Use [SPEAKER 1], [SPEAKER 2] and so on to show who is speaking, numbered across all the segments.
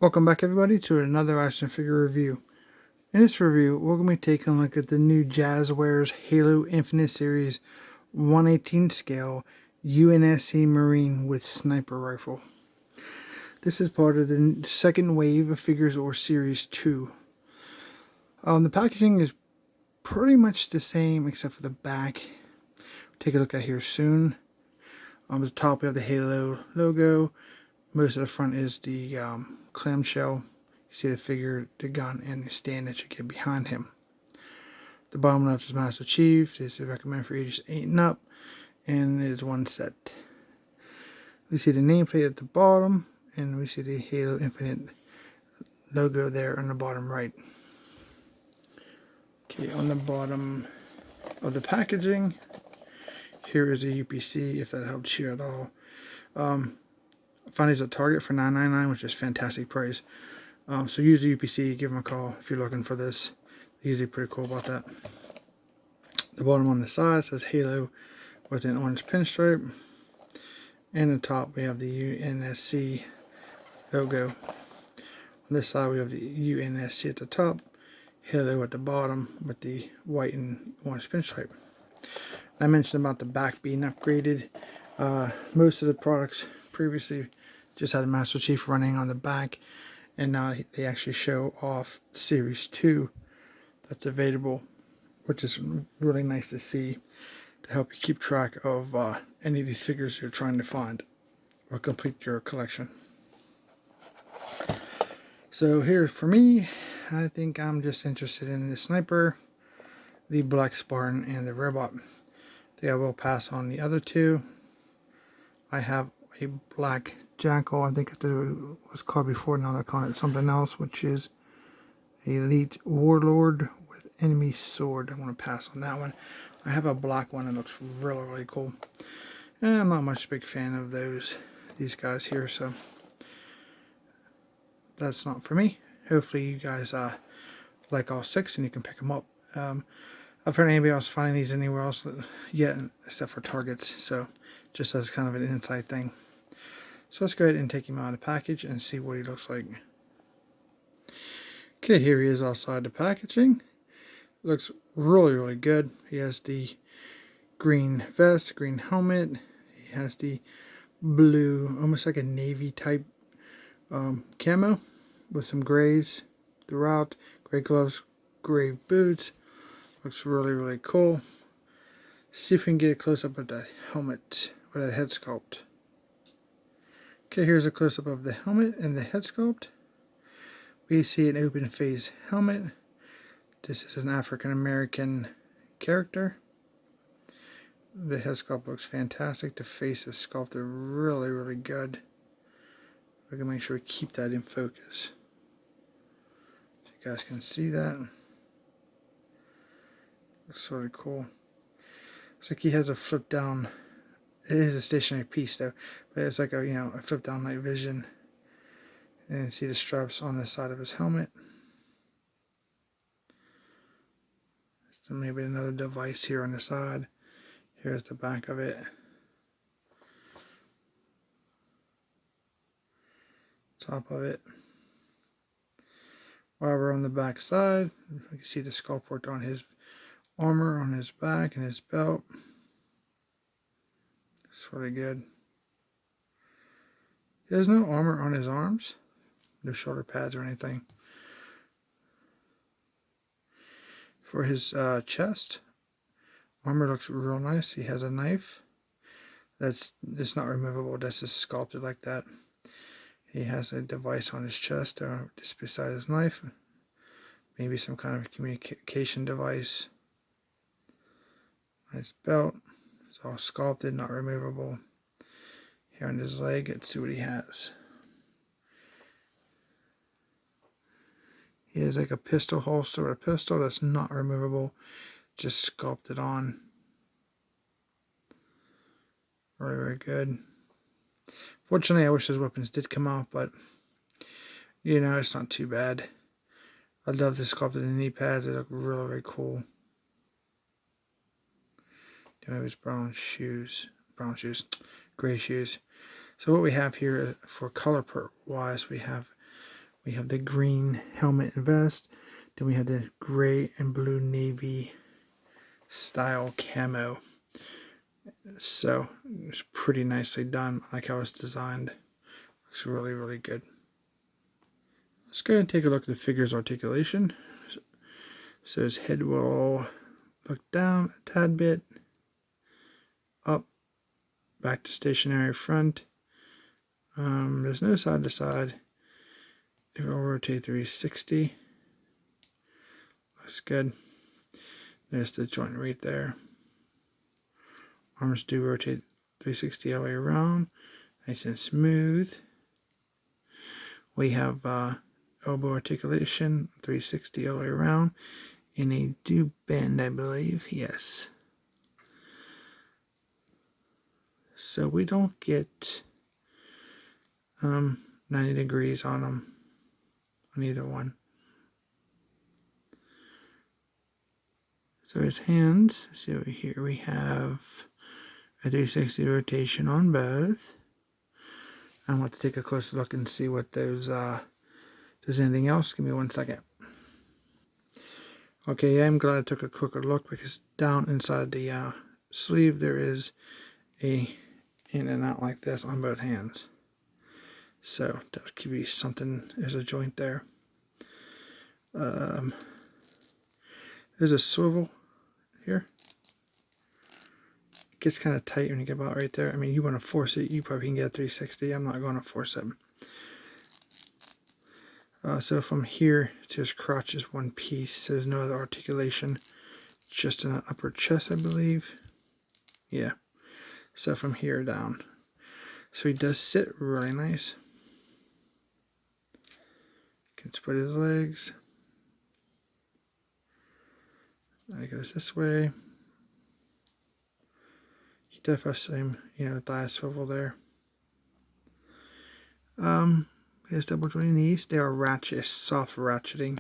[SPEAKER 1] Welcome back everybody to another action figure review. In this review, we're going to be taking a look at the new Jazzwares Halo Infinite Series 1/18 scale UNSC Marine with sniper rifle. This is part of the second wave of figures, or Series 2. The packaging is pretty much the same except for the back. Take a look at here soon. On the top we have the Halo logo. Most of the front is the clamshell. You see the figure, the gun, and the stand that you get behind him. The bottom left is Master Chief. This is recommended for ages 8 and up, and it is one set. We see the nameplate at the bottom, and we see the Halo Infinite logo there on the bottom right. Okay, on the bottom of the packaging, here is a UPC, if that helps you at all. I found these at Target for $9.99, which is fantastic price. So use the UPC, give them a call if you're looking for this. They're usually pretty cool about that. The bottom on the side says Halo with an orange pinstripe. And the top we have the UNSC logo. On this side we have the UNSC at the top, Halo at the bottom with the white and orange pinstripe. I mentioned about the back being upgraded. Most of the products previously just had a Master Chief running on the back, and now they actually show off Series 2 that's available, which is really nice to see, to help you keep track of any of these figures you're trying to find or complete your collection. So here for me, I think I'm just interested in the Sniper, the Black Spartan, and the Robot. I think I will pass on the other two. I have a Black Jackal, I think it was called before, now they're calling it something else, which is Elite Warlord with Enemy Sword. I'm going to pass on that one. I have a black one that looks really, really cool. And I'm not much big fan of these guys here, so that's not for me. Hopefully you guys like all 6 and you can pick them up. I've heard anybody else finding these anywhere else yet, except for Targets, so just as kind of an inside thing. So let's go ahead and take him out of the package and see what he looks like. Okay, here he is outside the packaging. Looks really, really good. He has the green vest, green helmet. He has the blue, almost like a navy type camo with some grays throughout. Gray gloves, gray boots. Looks really, really cool. See if we can get a close up of that helmet or that head sculpt. Okay, here's a close up of the helmet and the head sculpt. We see an open face helmet. This is an African American character. The head sculpt looks fantastic. The face is sculpted really, really good. We're going to make sure we keep that in focus, so you guys can see that. Looks really cool. Looks like he has a flip down. It is a stationary piece though, but it's like a flip down night vision. And you see the straps on the side of his helmet. So maybe another device here on the side. Here's the back of it. Top of it. While we're on the back side, you can see the sculpt work on his armor, on his back, and his belt. It's really good. He has no armor on his arms. No shoulder pads or anything. For his chest, armor looks real nice. He has a knife. It's not removable. That's just sculpted like that. He has a device on his chest, just beside his knife. Maybe some kind of communication device. Nice belt. It's all sculpted, not removable. Here on his leg, let's see what he has. He has like a pistol holster or a pistol that's not removable, just sculpted on. Very, very good. Fortunately, I wish his weapons did come out, but it's not too bad. I love the sculpted knee pads. They look really, really cool. Then we have his gray shoes. So what we have here for color wise, we have We have the green helmet and vest. Then we have the gray and blue navy style camo. So it's pretty nicely done. I like how it's designed. Looks really, really good. Let's go ahead and take a look at the figure's articulation. So his head will look down a tad bit, up, back to stationary front. There's no side to side. If I'll rotate 360, looks good. There's the joint right there. Arms do rotate 360 all the way around, nice and smooth. We have elbow articulation, 360 all the way around, and they do bend, I believe, yes. So we don't get 90 degrees on them, on either one. So his hands, so here we have a 360 rotation on both. I want to take a closer look and see what those, if there's anything else. Give me 1 second. Okay, I'm glad I took a quicker look because down inside the sleeve there is a in and out like this on both hands. So that'll give you something as a joint there. There's a swivel here. It gets kind of tight when you get about right there. I mean, you want to force it, you probably can get a 360. I'm not going to force it. So from here to his crotch is one piece. There's no other articulation. Just in the upper chest, I believe. Yeah. So from here down. So he does sit really nice. Can spread his legs. He goes this way. He definitely has some, thigh swivel there. He has double jointed knees. They are ratchet, soft ratcheting.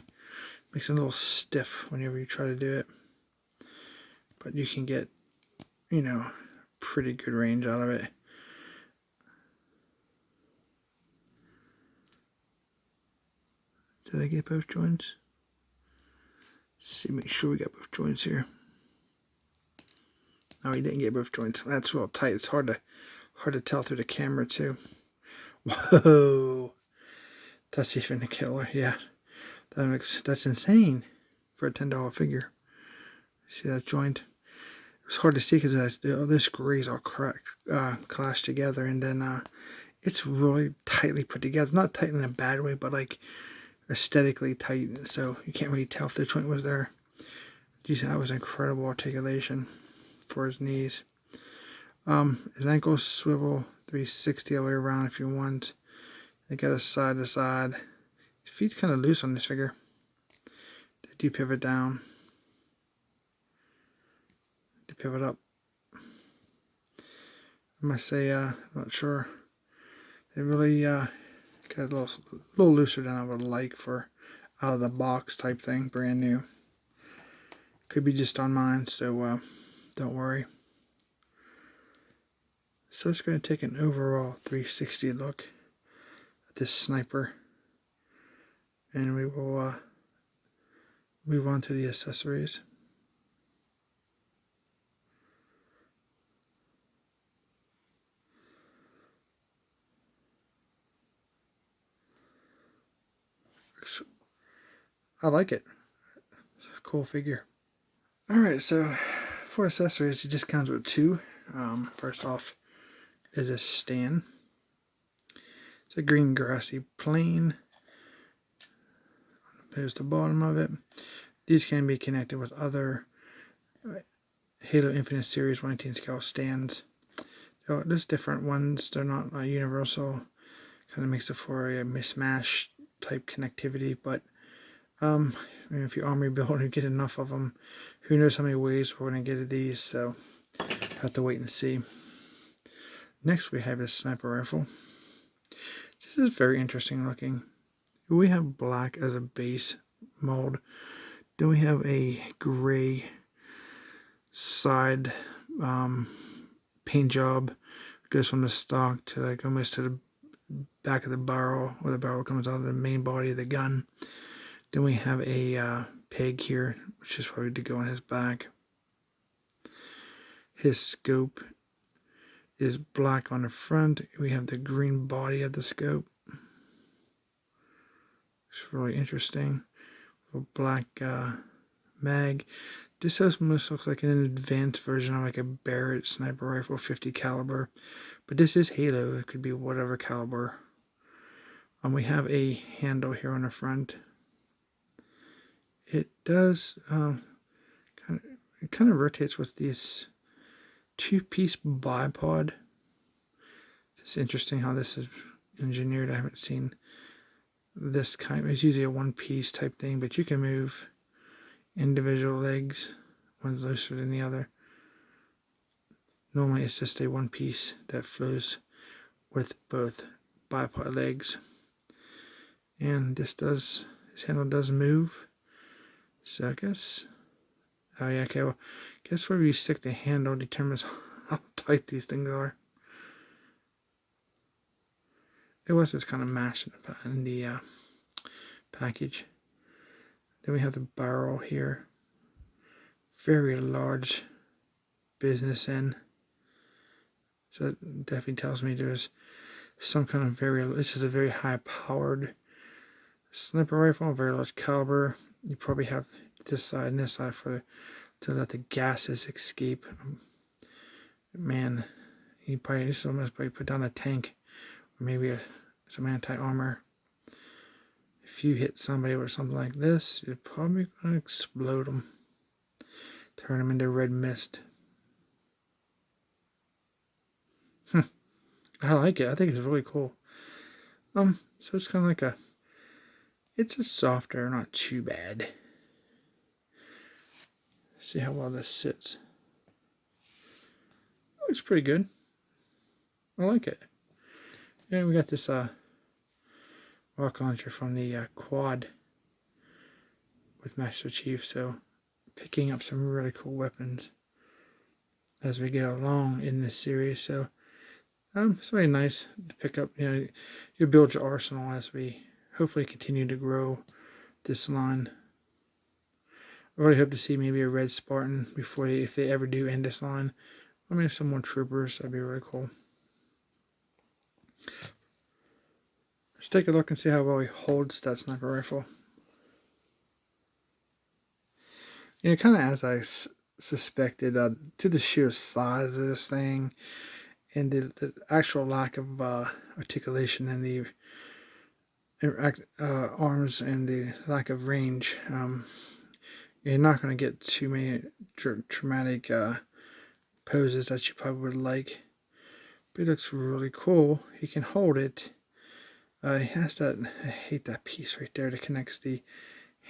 [SPEAKER 1] Makes it a little stiff whenever you try to do it. But you can get, pretty good range out of it. Did I get both joints? Let's see, make sure we got both joints here. No, we didn't get both joints. That's real tight. It's hard to tell through the camera too. Whoa, that's even a killer. Yeah, that's insane for a $10 figure. See that joint? It's hard to see because this gray's all clashed together, and then it's really tightly put together. Not tight in a bad way, but like aesthetically tight, so you can't really tell if the joint was there. Geez, that was incredible articulation for his knees. His ankles swivel 360 all the way around if you want. They got a side to side. His feet's kind of loose on this figure. They do pivot down. They pivot up. I must say, I'm not sure. They really got a little looser than I would like for out of the box type thing, brand new. Could be just on mine, so don't worry. So let's go and take an overall 360 look at this sniper, and we will move on to the accessories. I like it. It's a cool figure. Alright, so for accessories, it just comes with two. First off is a stand. It's a green grassy plane. There's the bottom of it. These can be connected with other Halo Infinite Series 118 scale stands. So there's different ones. They're not universal. Kind of makes it for a mismatch type connectivity, but if you army build and get enough of them, who knows how many ways we're going to get these, so have to wait and see. Next we have this sniper rifle. This is very interesting looking. We have black as a base mold. Then we have a gray side paint job. It goes from the stock to like almost to back of the barrel, where the barrel comes out of the main body of the gun. Then we have a peg here, which is probably to go on his back. His scope is black on the front. We have the green body of the scope. It's really interesting. A black mag. This almost looks like an advanced version of like a Barrett sniper rifle, 50 caliber. But this is Halo. It could be whatever caliber. We have a handle here on the front. It does kind of rotates with this two-piece bipod. It's interesting how this is engineered. I haven't seen this kind. It's usually a one-piece type thing, but you can move individual legs. One's looser than the other. Normally, it's just a one piece that flows with both bipod legs. And this handle does move. So I guess, oh yeah, okay, well, guess where you stick the handle determines how tight these things are. It was just kind of mashed in the package. Then we have the barrel here. Very large business end. So that definitely tells me there's some kind of this is a very high powered sniper rifle, very large caliber. You probably have this side and this side to let the gases escape. Man, this almost probably put down a tank, or maybe some anti-armor. If you hit somebody with something like this, you're probably going to explode them. Turn them into red mist. I like it. I think it's really cool. So it's kind of like it's a softer, not too bad. See how well this sits. Looks pretty good. I like it. And we got this rocket launcher from the quad with Master Chief, so picking up some really cool weapons as we go along in this series. So it's very nice to pick up. You build your arsenal as we hopefully continue to grow this line. I really hope to see maybe a red Spartan if they ever do end this line. I mean, some more troopers, that'd be really cool. Let's take a look and see how well he holds that sniper rifle. Kind of as I suspected, to the sheer size of this thing and the actual lack of articulation in the arms and the lack of range, you're not going to get too many traumatic poses that you probably would like. But it looks really cool. He can hold it. He has that, I hate that piece right there that connects the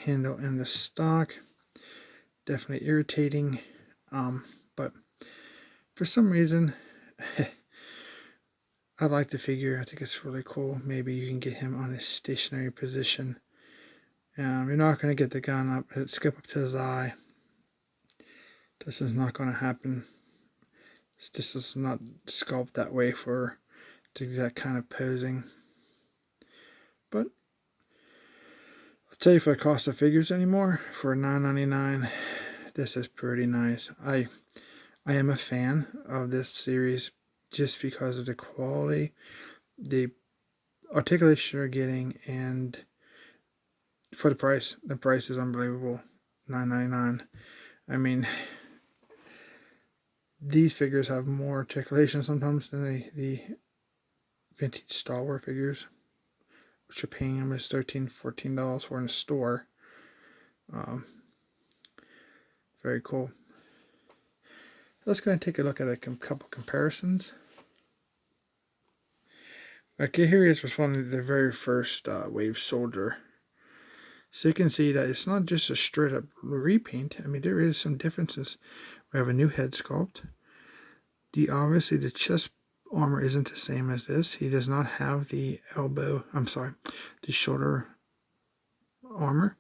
[SPEAKER 1] handle and the stock. Definitely irritating. But for some reason, I like the figure. I think it's really cool. Maybe you can get him on a stationary position. You're not going to get the gun up, scope up to his eye. This is not going to happen. This is not sculpted that way to do that kind of posing. But I'll tell you, for the cost of figures anymore, for $9.99, this is pretty nice. I am a fan of this series just because of the quality, the articulation you're getting, and for the price. The price is unbelievable. $9.99. I mean, these figures have more articulation sometimes than the vintage Star Wars figures, which you're paying almost $13, $14 for in a store. Very cool. Let's go and take a look at a couple comparisons. Okay, here he is responding to the very first Wave Soldier. So you can see that it's not just a straight up repaint. I mean, there is some differences. We have a new head sculpt. Obviously the chest armor isn't the same as this. He does not have the the shoulder armor.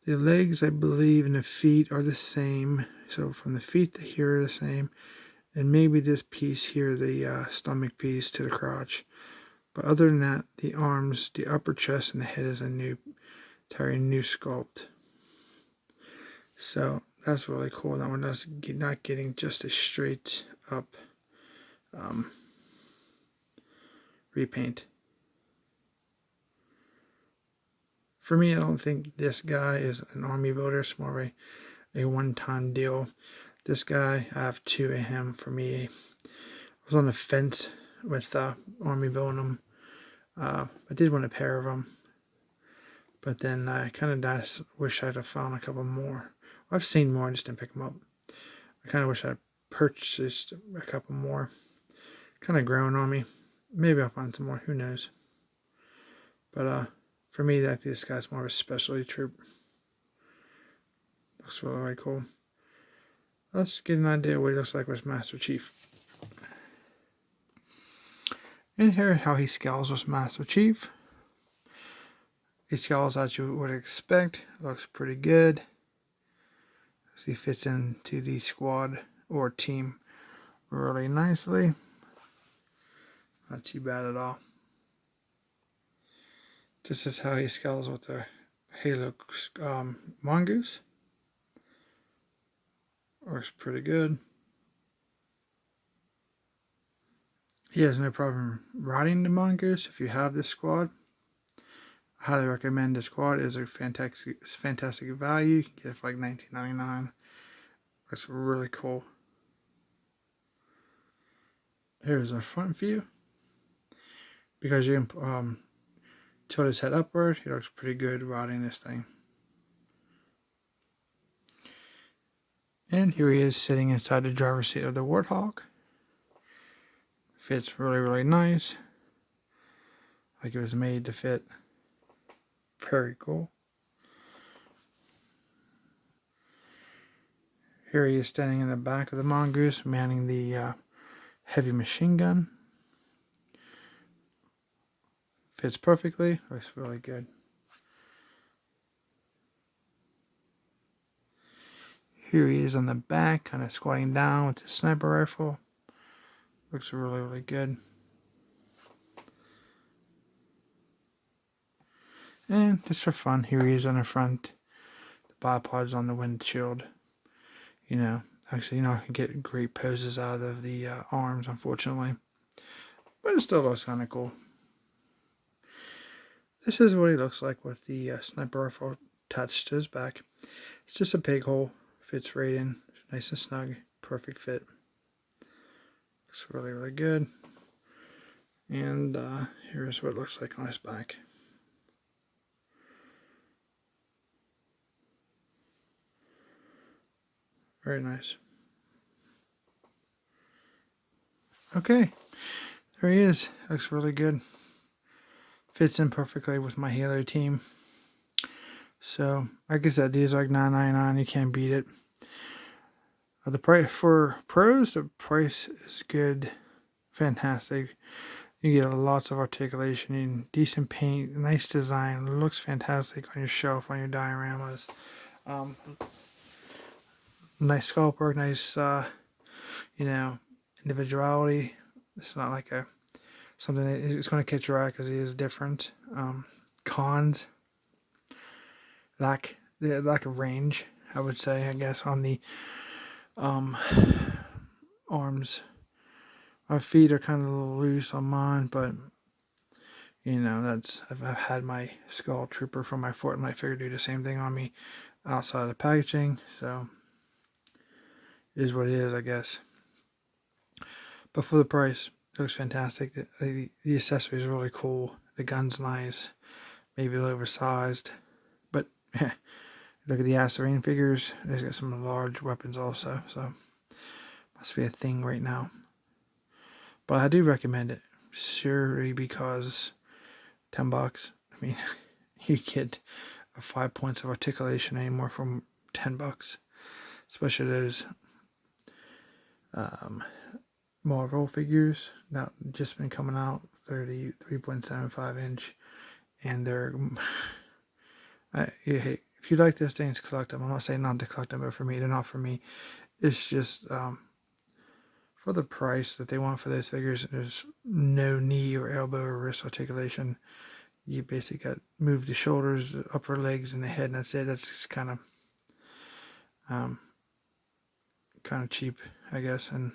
[SPEAKER 1] The legs, I believe, and the feet are the same. So from the feet to here are the same. And maybe this piece here, the stomach piece to the crotch. But other than that, the arms, the upper chest, and the head is a new, entirely new sculpt. So that's really cool. That one does not getting just a straight up repaint. For me, I don't think this guy is an army builder. It's more of a one-time deal. This guy, I have two of him. For me, I was on the fence with army building them. I did want a pair of them, but then I kind of wish I'd have found a couple more. I've seen more, I just didn't pick them up. I kind of wish I'd purchased a couple more. Kind of growing on me. Maybe I'll find some more. Who knows? But for me, I think this guy's more of a specialty troop. Looks really, really cool. Let's get an idea of what he looks like with Master Chief. And here, how he scales with Master Chief. He scales as you would expect. Looks pretty good. So he fits into the squad or team really nicely. Not too bad at all. This is how he scales with the Halo mongoose. Works pretty good. He has no problem riding the mongoose if you have this squad. I highly recommend this squad. It is a fantastic value. You can get it for like $19.99. That's really cool. Here's our front view. Because you can tilt his head upward, he looks pretty good riding this thing. And here he is sitting inside the driver's seat of the Warthog. Fits really, really nice. Like it was made to fit. Very cool. Here he is standing in the back of the mongoose, manning the heavy machine gun. Fits perfectly. Looks really good. Here he is on the back, kind of squatting down with his sniper rifle. Looks really, really good. And just for fun, here he is on the front. The bipod's on the windshield. You know, actually, you're not going to get great poses out of the arms, unfortunately. But it still looks kind of cool. This is what he looks like with the sniper rifle attached to his back. It's just a pig hole. Fits right in. Nice and snug. Perfect fit. Looks really, really good. And here's what it looks like on his back. Very nice. Okay. There he is. Looks really good. Fits in perfectly with my Halo team. So, like I said, these are like $9.99. You can't beat it. The price for pros, the price is good. Fantastic. You get lots of articulation and decent paint, nice design. It looks fantastic on your shelf, on your dioramas. Nice sculpt work, nice, individuality. It's not like something that is going to catch your eye because it is different. Cons, lack of range, I would say, I guess, on the arms. My feet are kind of a little loose on mine, but I've had my Skull Trooper from my Fortnite figure do the same thing on me outside of the packaging, so it is what it is, I guess. But for the price, it looks fantastic. The accessory is really cool. The gun's nice, maybe a little oversized, but look at the Astarine figures. They've got some large weapons also, so must be a thing right now. But I do recommend it, surely, because $10. I mean, you get 5 points of articulation anymore from $10, especially those Marvel figures that just been coming out. They're the 3.75 inch, and they're if you like those things, collect them. I'm not saying not to collect them, but for me, they're not for me. It's just for the price that they want for those figures, there's no knee or elbow or wrist articulation. You basically got move the shoulders, the upper legs, and the head, and that's it. That's just kind of cheap, I guess, and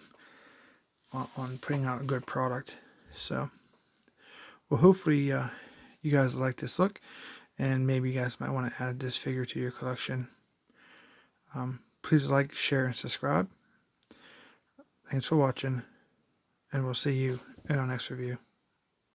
[SPEAKER 1] on putting out a good product. So, well, hopefully you guys like this look, and maybe you guys might want to add this figure to your collection. Please like, share, and subscribe. Thanks for watching, and we'll see you in our next review.